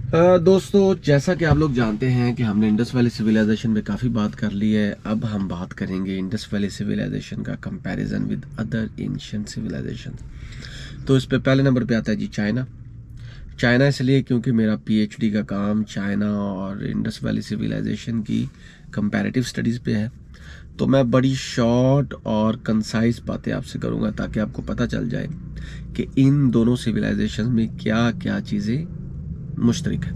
दोस्तों, जैसा कि आप लोग जानते हैं कि हमने इंडस वैली सिविलाइजेशन पे काफ़ी बात कर ली है। अब हम बात करेंगे इंडस वैली सिविलाइजेशन का comparison with other ancient civilisation. तो इस पे पहले नंबर पे आता है जी चाइना। चाइना इसलिए क्योंकि मेरा पीएचडी का काम चाइना और इंडस वैली सिविलाइजेशन की कंपैरेटिव स्टडीज़ पे है। तो मैं बड़ी शॉर्ट और कंसाइज बातें आपसे करूँगा ताकि आपको पता चल जाए कि इन दोनों सिविलाइजेशन में क्या क्या चीज़ें मुश्तरक है।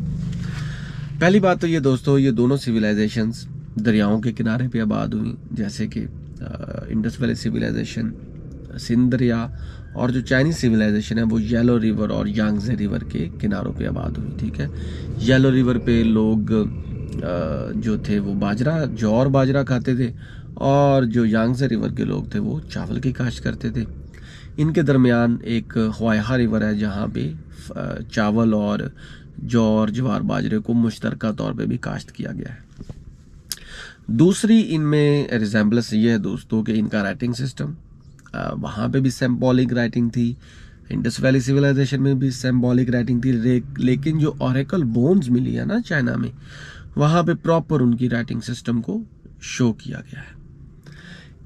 पहली बात तो ये दोस्तों, ये दोनों सिविलाइजेशंस दरियाओं के किनारे पे आबाद हुई, जैसे कि इंडस वैली सिविलाइजेशन सिंध दरिया, और जो चाइनीज सिविलाइजेशन है वो येलो रिवर और यांगजे रिवर के किनारों पे आबाद हुई। ठीक है, येलो रिवर पे लोग जो थे वो जौ और बाजरा खाते थे, और जो यांगजे रिवर के लोग थे वो चावल की काश्त करते थे। इनके दरमियान एक हुआइहा रिवर है जहाँ पे चावल और जौ और ज्वार बाजरे को मुश्तरका तौर पे भी काश्त किया गया है। दूसरी इनमें रिजेंबलेंस ये है दोस्तों कि इनका राइटिंग सिस्टम, वहाँ पे भी सिंबॉलिक राइटिंग थी। इंडस वैली सिविलाइजेशन में भी सिंबॉलिक राइटिंग थी, लेकिन जो ओरेकल बोन्स मिली है ना चाइना में, वहाँ पे प्रॉपर उनकी राइटिंग सिस्टम को शो किया गया है।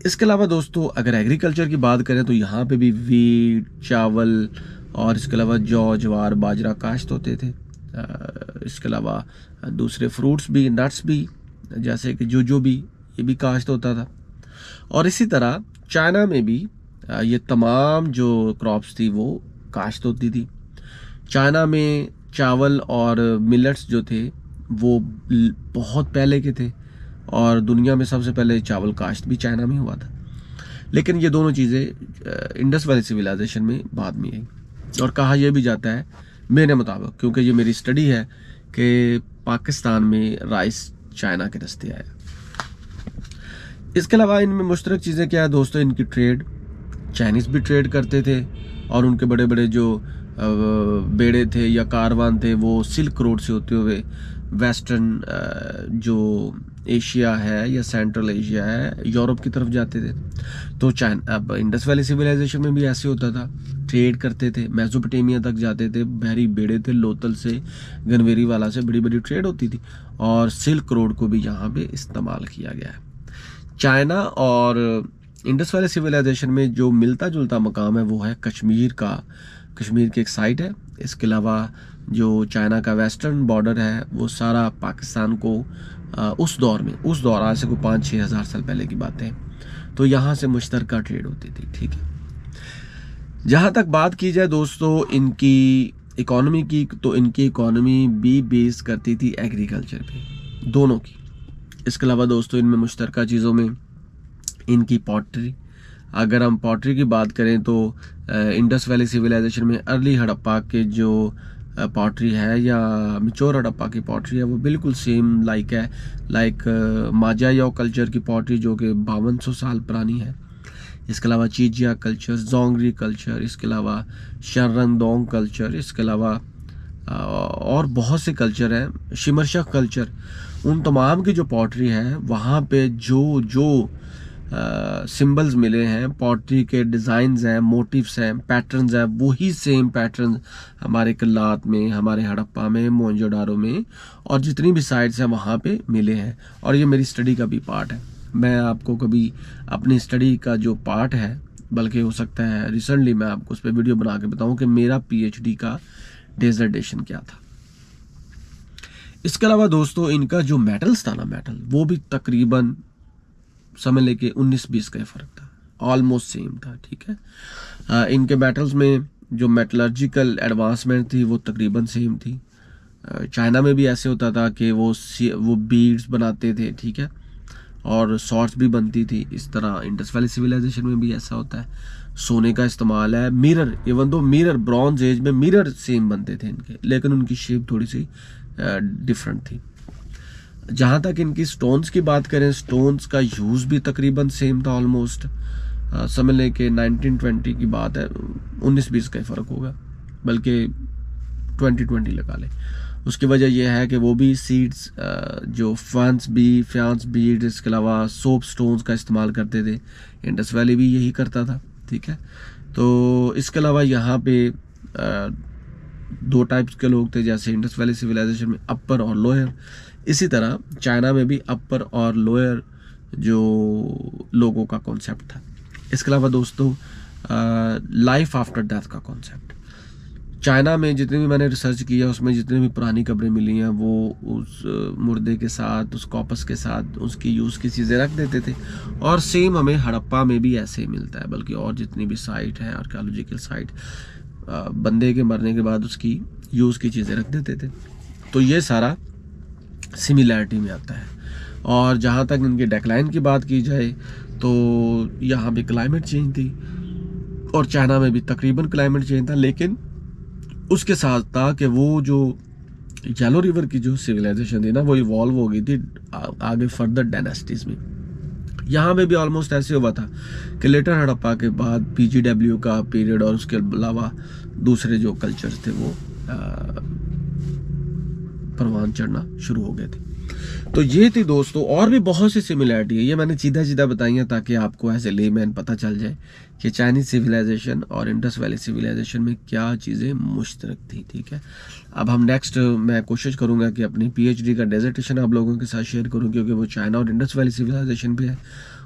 इसके अलावा दोस्तों, अगर एग्रीकल्चर की बात करें तो यहाँ पे भी वीट, चावल और इसके अलावा जौ, ज्वार, बाजरा काश्त होते थे। इसके अलावा दूसरे फ्रूट्स भी, नट्स भी, जैसे कि जो भी, ये भी काश्त होता था। और इसी तरह चाइना में भी ये तमाम जो क्रॉप्स थी वो काश्त होती थी। चाइना में चावल और मिलेट्स जो थे वो बहुत पहले के थे, और दुनिया में सबसे पहले चावल काश्त भी चाइना में हुआ था। लेकिन ये दोनों चीज़ें इंडस वैली सिविलाइजेशन में बाद में आई। और कहा यह भी जाता है मेरे मुताबिक, क्योंकि ये मेरी स्टडी है, कि पाकिस्तान में राइस चाइना के रास्ते आया। इसके अलावा इनमें मुश्तरक चीज़ें क्या है दोस्तों, इनकी ट्रेड, चाइनीज़ भी ट्रेड करते थे, और उनके बड़े बड़े जो बेड़े थे या कारवान थे वो सिल्क रोड से होते हुए वेस्टर्न जो एशिया है या सेंट्रल एशिया है, यूरोप की तरफ जाते थे। तो चाइना, अब इंडस वैली सिविलाइजेशन में भी ऐसे होता था, ट्रेड करते थे, मेसोपोटामिया तक जाते थे, बहरी बेड़े थे, लोथल से, गनवेरी वाला से बड़ी बड़ी ट्रेड होती थी, और सिल्क रोड को भी यहाँ पे इस्तेमाल किया गया है। चाइना और इंडस वैली सिविलाइजेशन में जो मिलता जुलता मकाम है वो है कश्मीर का, कश्मीर की एक साइड है। इसके अलावा जो चाइना का वेस्टर्न बॉर्डर है वो सारा पाकिस्तान को उस दौर आज से कोई 5-6 हज़ार साल पहले की बात है, तो यहाँ से मुश्तरका ट्रेड होती थी। ठीक है, जहाँ तक बात की जाए दोस्तों इनकी इकोनॉमी की, तो इनकी इकोनॉमी भी बेस करती थी एग्रीकल्चर पे, दोनों की। इसके अलावा दोस्तों इनमें मुश्तरका चीज़ों में इनकी पॉटरी, अगर हम पॉटरी की बात करें तो इंडस वैली सिविलाइजेशन में अर्ली हड़प्पा के जो पॉटरी है या मिचोर हड़प्पा की पॉटरी है वो बिल्कुल सेम लाइक माजायो कल्चर की पॉटरी जो कि 5200 साल पुरानी है। इसके अलावा चीजिया कल्चर, जोंगरी कल्चर, इसके अलावा शरंगडोंग कल्चर, इसके अलावा और बहुत से कल्चर हैं, शिमरशक कल्चर, उन तमाम की जो पॉटरी है वहाँ पे जो जो सिंबल्स मिले हैं, पॉटरी के डिज़ाइंस हैं, मोटिव्स हैं, पैटर्न्स हैं, वही सेम पैटर्न हमारे कल्लात में, हमारे हड़प्पा में, मोहनजोदारो में और जितनी भी साइट्स हैं वहाँ पे मिले हैं। और ये मेरी स्टडी का भी पार्ट है। मैं आपको कभी अपनी स्टडी का जो पार्ट है, बल्कि हो सकता है रिसेंटली मैं आपको उस पर वीडियो बना के बताऊँ कि मेरा पीएचडी का डेजर्टेशन क्या था। इसके अलावा दोस्तों इनका जो मेटल्स था ना, मेटल वो भी तकरीबन समझ लेके 19-20 का फर्क था, ऑलमोस्ट सेम था। ठीक है, इनके मेटल्स में जो मेटलर्जिकल एडवांसमेंट थी वो तकरीबन सेम थी। चाइना में भी ऐसे होता था कि वो बीड्स बनाते थे, ठीक है, और सॉर्ट्स भी बनती थी। इस तरह इंडस वैली सिविलाइजेशन में भी ऐसा होता है, सोने का इस्तेमाल है, mirror, even though mirror bronze age में मिरर सेम बनते थे इनके, लेकिन उनकी शेप थोड़ी सी डिफरेंट थी। जहाँ तक इनकी स्टोन्स की बात करें, स्टोन्स का यूज़ भी तकरीबन सेम था ऑलमोस्ट। समझ लें कि 1920 की बात है, 19-20 का फ़र्क होगा, बल्कि 2020 लगा लें। उसकी वजह यह है कि वो भी सीड्स जो फ्यांस बीड्स, इसके अलावा सोप स्टोन्स का इस्तेमाल करते थे। इंडस वैली भी यही करता था। ठीक है, तो इसके अलावा यहाँ पे दो टाइप्स के लोग थे, जैसे इंडस वैली सिविलाइजेशन में अपर और लोअर, इसी तरह चाइना में भी अपर और लोअर जो लोगों का कॉन्सेप्ट था। इसके अलावा दोस्तों लाइफ आफ्टर डेथ का कॉन्सेप्ट, चाइना में जितनी भी मैंने रिसर्च किया उसमें जितनी भी पुरानी कब्रें मिली हैं वो उस मुर्दे के साथ, उस कॉपस के साथ उसकी यूज़ की चीज़ें रख देते थे, और सेम हमें हड़प्पा में भी ऐसे ही मिलता है। बल्कि और जितनी भी साइट है आर्कियोलॉजिकल साइट, बंदे के मरने के बाद उसकी यूज़ की चीज़ें रख देते थे। तो ये सारा सिमिलैरिटी में आता है। और जहाँ तक इनके डेक्लाइन की बात की जाए तो यहाँ पे क्लाइमेट चेंज थी, और चाइना में भी तकरीबन क्लाइमेट चेंज था, लेकिन उसके साथ था कि वो जो येलो रिवर की जो सिविलाइजेशन थी ना, वो इवॉल्व हो गई थी आगे फर्दर डायनेस्टीज में। यहाँ पे भी ऑलमोस्ट ऐसे हुआ था कि लेटर हड़प्पा के बाद पीजीडब्ल्यू का पीरियड और उसके अलावा दूसरे जो कल्चर्स थे वो परवान चढ़ना शुरू हो गए थे। तो ये थी दोस्तों, और भी बहुत सी सिमिलैरिटी है, ये मैंने सीधा सीधा बताई है ताकि आपको एज ए लेमैन पता चल जाए कि चाइनीज सिविलाइजेशन और इंडस वैली सिविलाइजेशन में क्या चीज़ें मुश्तरक थी। ठीक है, अब हम नेक्स्ट मैं कोशिश करूंगा कि अपनी पीएचडी का डेजर्टेशन आप लोगों के साथ शेयर करूं, क्योंकि वो चाइना और इंडस वैली सिविलाइजेशन पे है।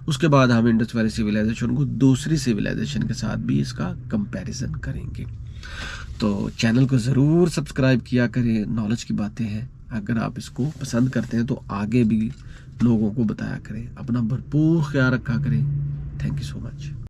उसके बाद हम इंडस वैली सिविलाइजेशन को दूसरी सिविलाइजेशन के साथ भी इसका कंपेरिजन करेंगे। तो चैनल को ज़रूर सब्सक्राइब किया करें, नॉलेज की बातें हैं, अगर आप इसको पसंद करते हैं तो आगे भी लोगों को बताया करें। अपना भरपूर ख्याल रखा करें। Thank you so much.